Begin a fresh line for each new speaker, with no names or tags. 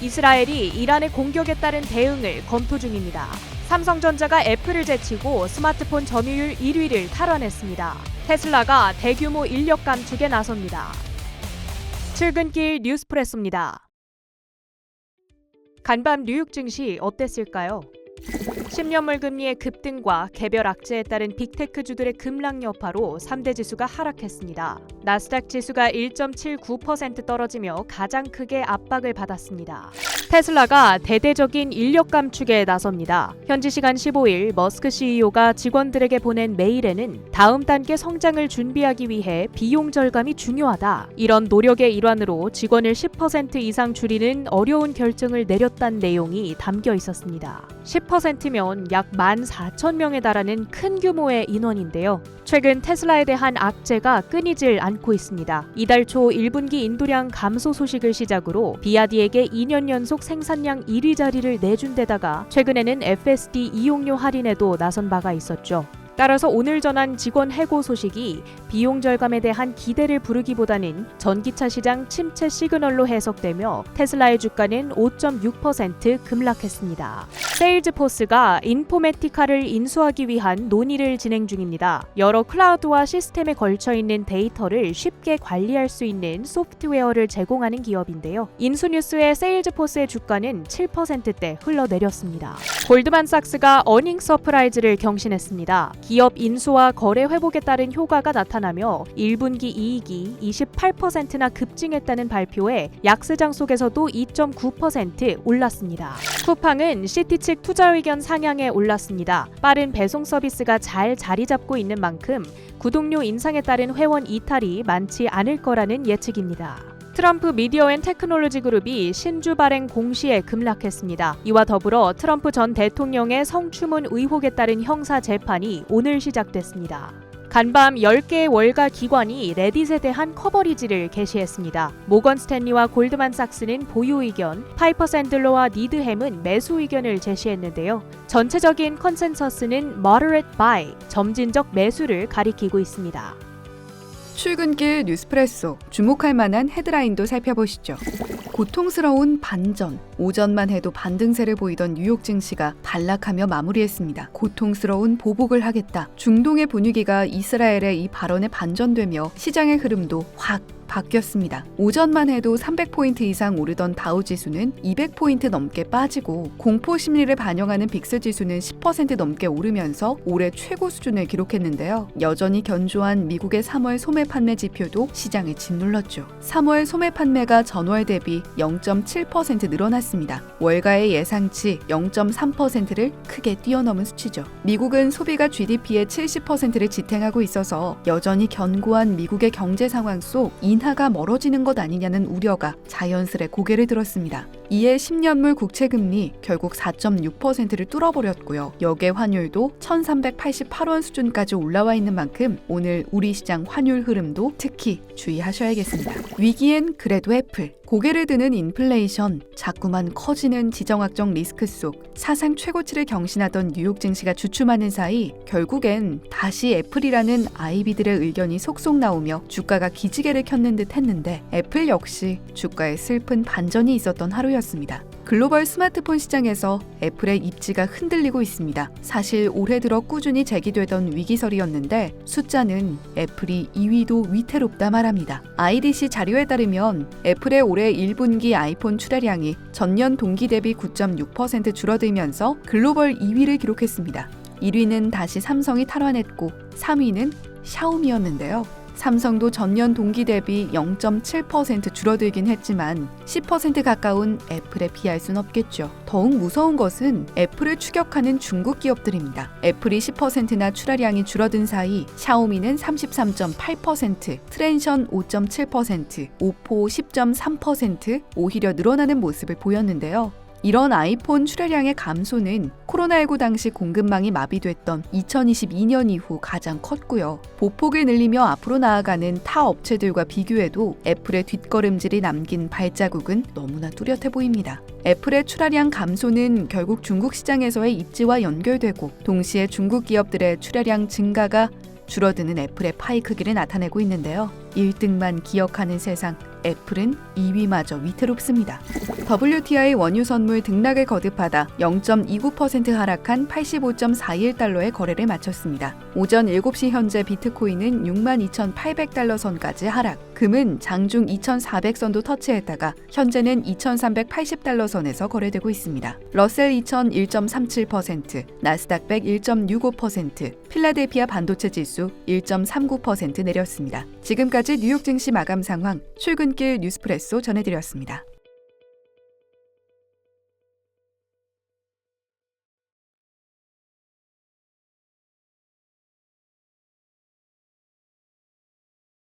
이스라엘이 이란의 공격에 따른 대응을 검토 중입니다. 삼성전자가 애플을 제치고 스마트폰 점유율 1위를 탈환했습니다. 테슬라가 대규모 인력 감축에 나섭니다. 출근길 뉴스프레소입니다. 간밤 뉴욕 증시 어땠을까요? 10년물 금리의 급등과 개별 악재에 따른 빅테크주들의 급락 여파로 3대 지수가 하락했습니다. 나스닥 지수가 1.79% 떨어지며 가장 크게 압박을 받았습니다. 테슬라가 대대적인 인력 감축에 나섭니다. 현지 시간 15일 머스크 CEO가 직원들에게 보낸 메일에는 다음 단계 성장을 준비하기 위해 비용 절감이 중요하다. 이런 노력의 일환으로 직원을 10% 이상 줄이는 어려운 결정을 내렸다는 내용이 담겨 있었습니다. 10%면 약 14,000명에 달하는 큰 규모의 인원인데요. 최근 테슬라에 대한 악재가 끊이질 않고 있습니다. 이달 초 1분기 인도량 감소 소식을 시작으로 비아디에게 2년 연속 생산량 1위 자리를 내준 데다가 최근에는 FSD 이용료 할인에도 나선 바가 있었죠. 따라서 오늘 전한 직원 해고 소식이 비용 절감에 대한 기대를 부르기보다는 전기차 시장 침체 시그널로 해석되며 테슬라의 주가는 5.6% 급락했습니다. 세일즈포스가 인포메티카를 인수하기 위한 논의를 진행 중입니다. 여러 클라우드와 시스템에 걸쳐 있는 데이터를 쉽게 관리할 수 있는 소프트웨어를 제공하는 기업인데요. 인수뉴스의 세일즈포스의 주가는 7%대 흘러내렸습니다. 골드만삭스가 어닝 서프라이즈를 경신했습니다. 기업 인수와 거래 회복에 따른 효과가 나타나며 1분기 이익이 28%나 급증했다는 발표에 약세장 속에서도 2.9% 올랐습니다. 쿠팡은 시티 측 투자 의견 상향에 올랐습니다. 빠른 배송 서비스가 잘 자리 잡고 있는 만큼 구독료 인상에 따른 회원 이탈이 많지 않을 거라는 예측입니다. 트럼프 미디어 앤 테크놀로지 그룹이 신주 발행 공시에 급락했습니다. 이와 더불어 트럼프 전 대통령의 성추문 의혹에 따른 형사 재판이 오늘 시작됐습니다. 간밤 10개의 월가 기관이 레딧에 대한 커버리지를 게시했습니다. 모건 스탠리와 골드만삭스는 보유 의견, 파이퍼 샌들러와 니드햄은 매수 의견을 제시했는데요. 전체적인 컨센서스는 moderate buy, 점진적 매수를 가리키고 있습니다.
출근길 뉴스프레소, 주목할 만한 헤드라인도 살펴보시죠. 고통스러운 반전. 오전만 해도 반등세를 보이던 뉴욕 증시가 반락하며 마무리했습니다. 고통스러운 보복을 하겠다. 중동의 분위기가 이스라엘의 이 발언에 반전되며 시장의 흐름도 확 바뀌었습니다. 오전만 해도 300포인트 이상 오르던 다우지수는 200포인트 넘게 빠지고 공포 심리를 반영하는 빅스지수는 10% 넘게 오르면서 올해 최고 수준을 기록했는데요. 여전히 견조한 미국의 3월 소매 판매 지표도 시장을 짓눌렀죠. 3월 소매 판매가 전월 대비 0.7% 늘어났습니다. 월가의 예상치 0.3%를 크게 뛰어넘은 수치죠. 미국은 소비가 GDP의 70%를 지탱하고 있어서 여전히 견고한 미국의 경제 상황 속 인하가 멀어지는 것 아니냐는 우려가 자연스레 고개를 들었습니다. 이에 10년물 국채금리 결국 4.6%를 뚫어버렸고요. 역의 환율도 1388원 수준까지 올라와 있는 만큼 오늘 우리 시장 환율 흐름도 특히 주의하셔야겠습니다. 위기엔 그래도 애플. 고개를 드는 인플레이션, 자꾸만 커지는 지정학적 리스크 속 사상 최고치를 경신하던 뉴욕 증시가 주춤하는 사이 결국엔 다시 애플이라는 아이비들의 의견이 속속 나오며 주가가 기지개를 켰는 듯 했는데 애플 역시 주가에 슬픈 반전이 있었던 하루였습니다. 글로벌 스마트폰 시장에서 애플의 입지가 흔들리고 있습니다. 사실 올해 들어 꾸준히 제기되던 위기설이었는데 숫자는 애플이 2위도 위태롭다 말합니다. IDC 자료에 따르면 애플의 올해 1분기 아이폰 출하량이 전년 동기 대비 9.6% 줄어들면서 글로벌 2위를 기록했습니다. 1위는 다시 삼성이 탈환했고 3위는 샤오미였는데요. 삼성도 전년 동기 대비 0.7% 줄어들긴 했지만 10% 가까운 애플에 비할 순 없겠죠. 더욱 무서운 것은 애플을 추격하는 중국 기업들입니다. 애플이 10%나 출하량이 줄어든 사이 샤오미는 33.8%, 트랜션 5.7%, 오포 10.3% 오히려 늘어나는 모습을 보였는데요. 이런 아이폰 출하량의 감소는 코로나19 당시 공급망이 마비됐던 2022년 이후 가장 컸고요. 보폭을 늘리며 앞으로 나아가는 타 업체들과 비교해도 애플의 뒷걸음질이 남긴 발자국은 너무나 뚜렷해 보입니다. 애플의 출하량 감소는 결국 중국 시장에서의 입지와 연결되고 동시에 중국 기업들의 출하량 증가가 줄어드는 애플의 파이 크기를 나타내고 있는데요. 1등만 기억하는 세상, 애플은 2위마저 위태롭습니다. WTI 원유 선물 등락을 거듭하다 0.29% 하락한 85.41달러의 거래를 마쳤습니다. 오전 7시 현재 비트코인은 62,800달러 선까지 하락, 금은 장중 2,400선도 터치했다가 현재는 2,380달러 선에서 거래되고 있습니다. 러셀 2000 1.37%, 나스닥 100 1.65%, 필라델피아 반도체 지수 1.39% 내렸습니다. 지금까지 뉴욕 증시 마감 상황 출근길 뉴스프레소 전해드렸습니다.